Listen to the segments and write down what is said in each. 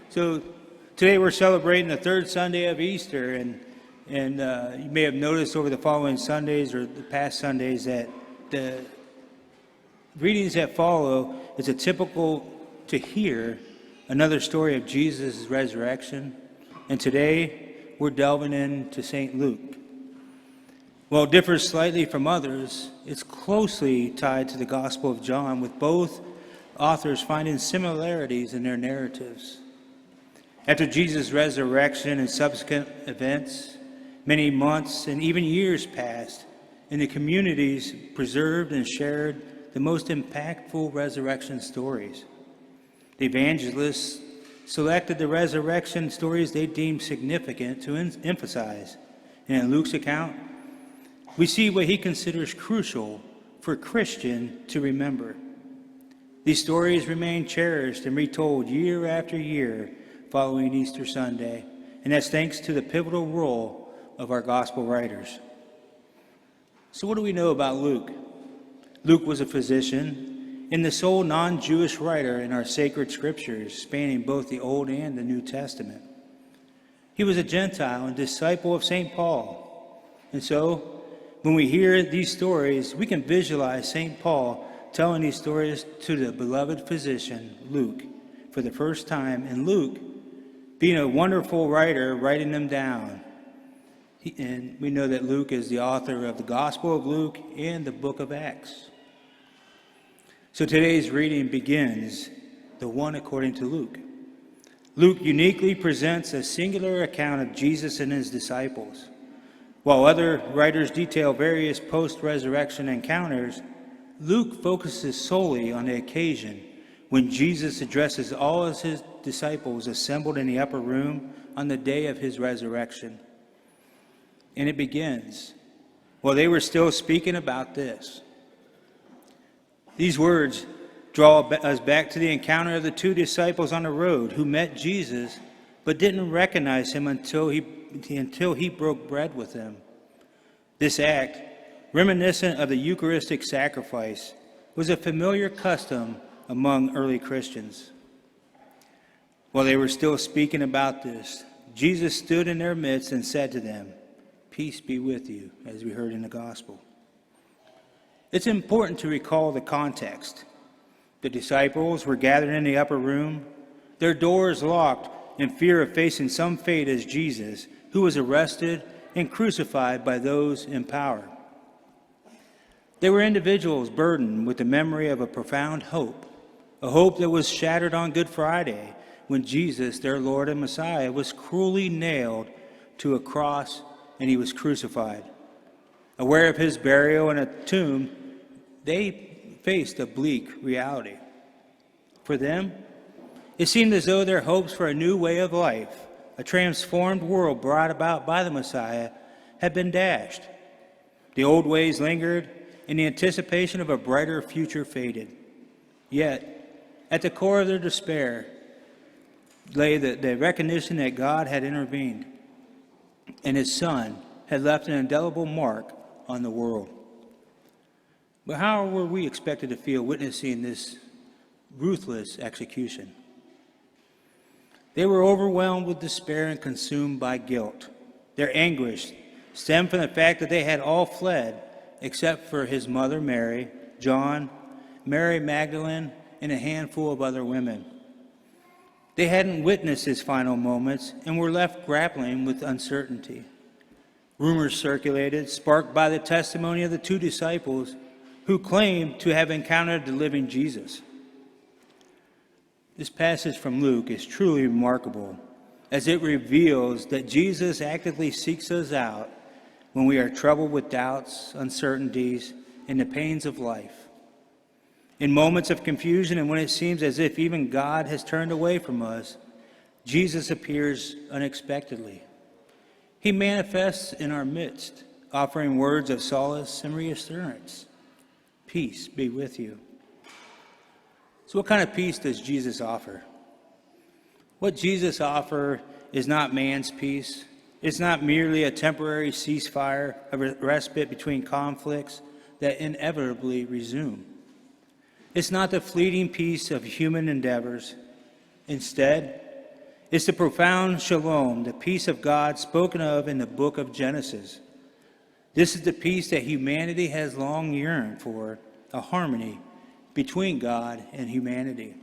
So today we're celebrating the third Sunday of Easter, and you may have noticed over the following Sundays or the past Sundays that the readings that follow is a typical to hear another story of Jesus' resurrection. And today we're delving into St. Luke. While it differs slightly from others, it's closely tied to the Gospel of John, with both authors finding similarities in their narratives. After Jesus' resurrection and subsequent events, many months and even years passed, and the communities preserved and shared the most impactful resurrection stories. The evangelists selected the resurrection stories they deemed significant to emphasize. And in Luke's account, we see what he considers crucial for a Christian to remember. These stories remain cherished and retold year after year following Easter Sunday, and that's thanks to the pivotal role of our gospel writers. So what do we know about Luke? Luke was a physician and the sole non-Jewish writer in our sacred scriptures, spanning both the Old and the New Testament. He was a Gentile and disciple of St. Paul. And so, when we hear these stories, we can visualize St. Paul telling these stories to the beloved physician, Luke, for the first time, and Luke, being a wonderful writer, writing them down. And we know that Luke is the author of the Gospel of Luke and the book of Acts. So today's reading begins, the one according to Luke. Luke uniquely presents a singular account of Jesus and his disciples. While other writers detail various post-resurrection encounters, Luke focuses solely on the occasion when Jesus addresses all of his disciples assembled in the upper room on the day of his resurrection. And it begins, while they were still speaking about this. These words draw us back to the encounter of the two disciples on the road who met Jesus but didn't recognize him until he broke bread with them. This act, reminiscent of the Eucharistic sacrifice, was a familiar custom among early Christians. While they were still speaking about this, Jesus stood in their midst and said to them, "Peace be with you," as we heard in the gospel. It's important to recall the context. The disciples were gathered in the upper room, their doors locked in fear of facing some fate as Jesus, who was arrested and crucified by those in power. They were individuals burdened with the memory of a profound hope, a hope that was shattered on Good Friday when Jesus, their Lord and Messiah, was cruelly nailed to a cross and he was crucified. Aware of his burial in a tomb, they faced a bleak reality. For them, it seemed as though their hopes for a new way of life, a transformed world brought about by the Messiah, had been dashed. The old ways lingered, and the anticipation of a brighter future faded. Yet, at the core of their despair lay the recognition that God had intervened, and his Son had left an indelible mark on the world. But how were we expected to feel witnessing this ruthless execution? They were overwhelmed with despair and consumed by guilt. Their anguish stemmed from the fact that they had all fled, except for his mother Mary, John, Mary Magdalene, and a handful of other women. They hadn't witnessed his final moments and were left grappling with uncertainty. Rumors circulated, sparked by the testimony of the two disciples who claimed to have encountered the living Jesus. This passage from Luke is truly remarkable, as it reveals that Jesus actively seeks us out when we are troubled with doubts, uncertainties, and the pains of life. In moments of confusion and when it seems as if even God has turned away from us, Jesus appears unexpectedly. He manifests in our midst, offering words of solace and reassurance. Peace be with you. So what kind of peace does Jesus offer? What Jesus offers is not man's peace. It's not merely a temporary ceasefire, a respite between conflicts that inevitably resume. It's not the fleeting peace of human endeavors. Instead, It's the profound shalom, the peace of God spoken of in the book of Genesis. This is the peace that humanity has long yearned for, a harmony between God and humanity.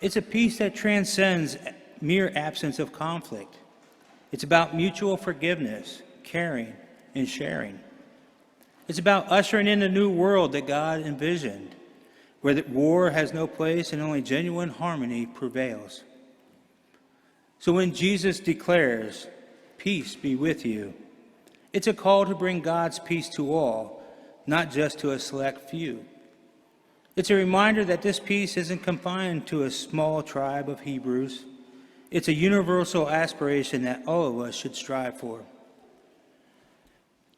It's a peace that transcends mere absence of conflict. It's about mutual forgiveness, caring, and sharing. It's about ushering in a new world that God envisioned, where war has no place and only genuine harmony prevails. So when Jesus declares, "Peace be with you," it's a call to bring God's peace to all, not just to a select few. It's a reminder that this peace isn't confined to a small tribe of Hebrews. It's a universal aspiration that all of us should strive for.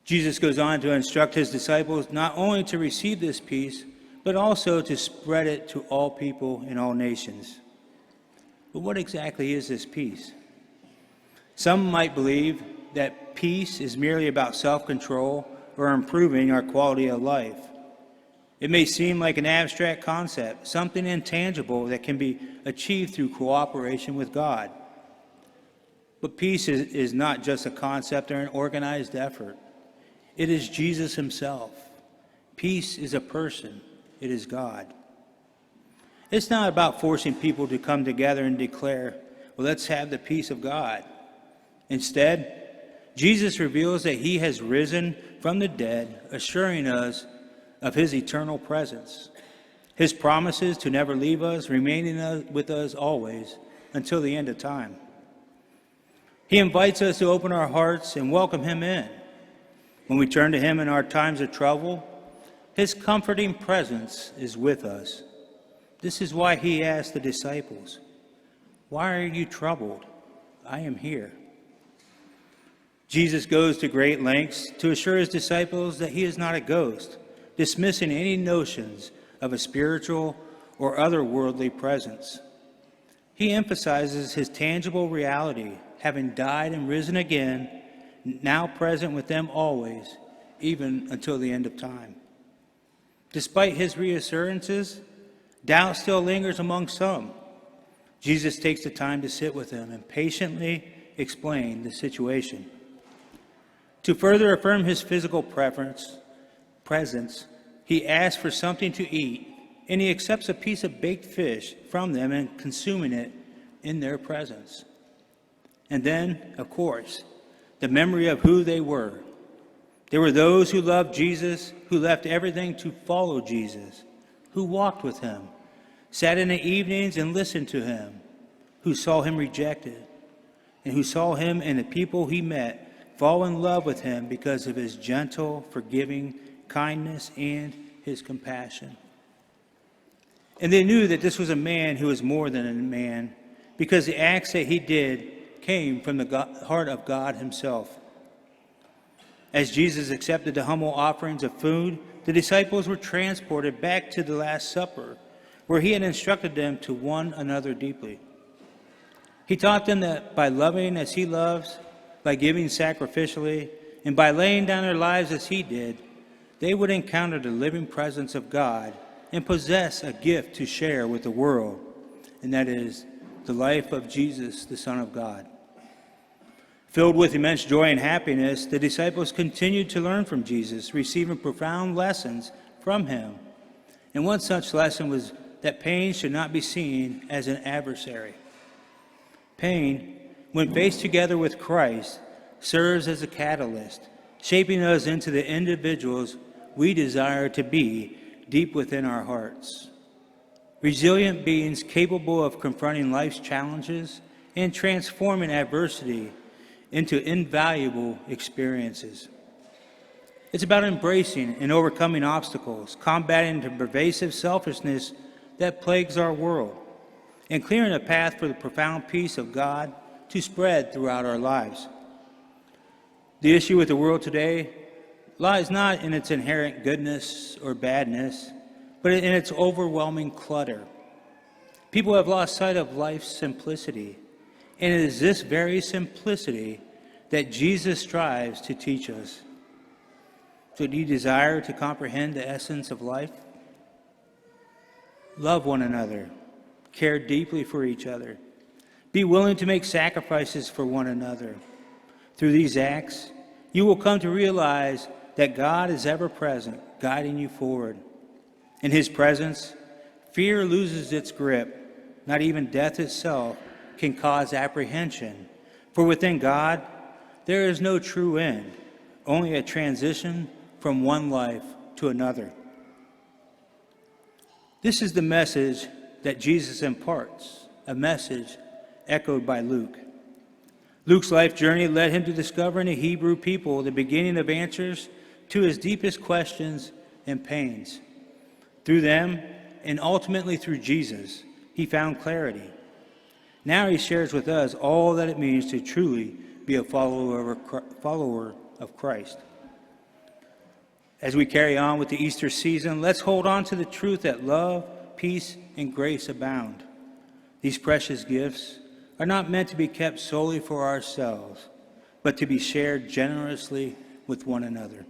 Jesus goes on to instruct his disciples not only to receive this peace, but also to spread it to all people in all nations. But what exactly is this peace? Some might believe that peace is merely about self-control or improving our quality of life. It may seem like an abstract concept, something intangible that can be achieved through cooperation with God. But peace is not just a concept or an organized effort. It is Jesus himself. Peace is a person. It is God. It's not about forcing people to come together and declare, "Well, let's have the peace of God." Instead, Jesus reveals that he has risen from the dead, assuring us of his eternal presence, his promises to never leave us, remaining with us always until the end of time. He invites us to open our hearts and welcome him in. When we turn to him in our times of trouble, his comforting presence is with us. This is why he asked the disciples, "Why are you troubled? I am here." Jesus goes to great lengths to assure his disciples that he is not a ghost, dismissing any notions of a spiritual or otherworldly presence. He emphasizes his tangible reality, having died and risen again, now present with them always, even until the end of time. Despite his reassurances, doubt still lingers among some. Jesus takes the time to sit with them and patiently explain the situation. To further affirm his physical presence, he asks for something to eat, and he accepts a piece of baked fish from them and consuming it in their presence. And then, of course, the memory of who they were. They were those who loved Jesus, who left everything to follow Jesus, who walked with him, sat in the evenings and listened to him, who saw him rejected, and who saw him and the people he met fall in love with him because of his gentle, forgiving kindness and his compassion. And they knew that this was a man who was more than a man, because the acts that he did came from the heart of God himself. As Jesus accepted the humble offerings of food, the disciples were transported back to the Last Supper, where he had instructed them to one another deeply. He taught them that by loving as he loves, by giving sacrificially, and by laying down their lives as he did, they would encounter the living presence of God and possess a gift to share with the world, and that is the life of Jesus, the Son of God. Filled with immense joy and happiness, the disciples continued to learn from Jesus, receiving profound lessons from him. And one such lesson was that pain should not be seen as an adversary. Pain, when faced together with Christ, serves as a catalyst, shaping us into the individuals we desire to be deep within our hearts. Resilient beings capable of confronting life's challenges and transforming adversity into invaluable experiences. It's about embracing and overcoming obstacles, combating the pervasive selfishness that plagues our world, and clearing a path for the profound peace of God to spread throughout our lives. The issue with the world today lies not in its inherent goodness or badness, but in its overwhelming clutter. People have lost sight of life's simplicity, and it is this very simplicity that Jesus strives to teach us. So do you desire to comprehend the essence of life? Love one another, care deeply for each other, Be willing to make sacrifices for one another. Through these acts, you will come to realize that God is ever present, guiding you forward. In his presence, fear loses its grip. Not even death itself can cause apprehension. For within God, there is no true end, only a transition from one life to another. This is the message that Jesus imparts, a message echoed by Luke. Luke's life journey led him to discover in the Hebrew people the beginning of answers to his deepest questions and pains. Through them, and ultimately through Jesus, he found clarity. Now he shares with us all that it means to truly be a follower of Christ. As we carry on with the Easter season, let's hold on to the truth that love, peace, and grace abound. These precious gifts are not meant to be kept solely for ourselves, but to be shared generously with one another.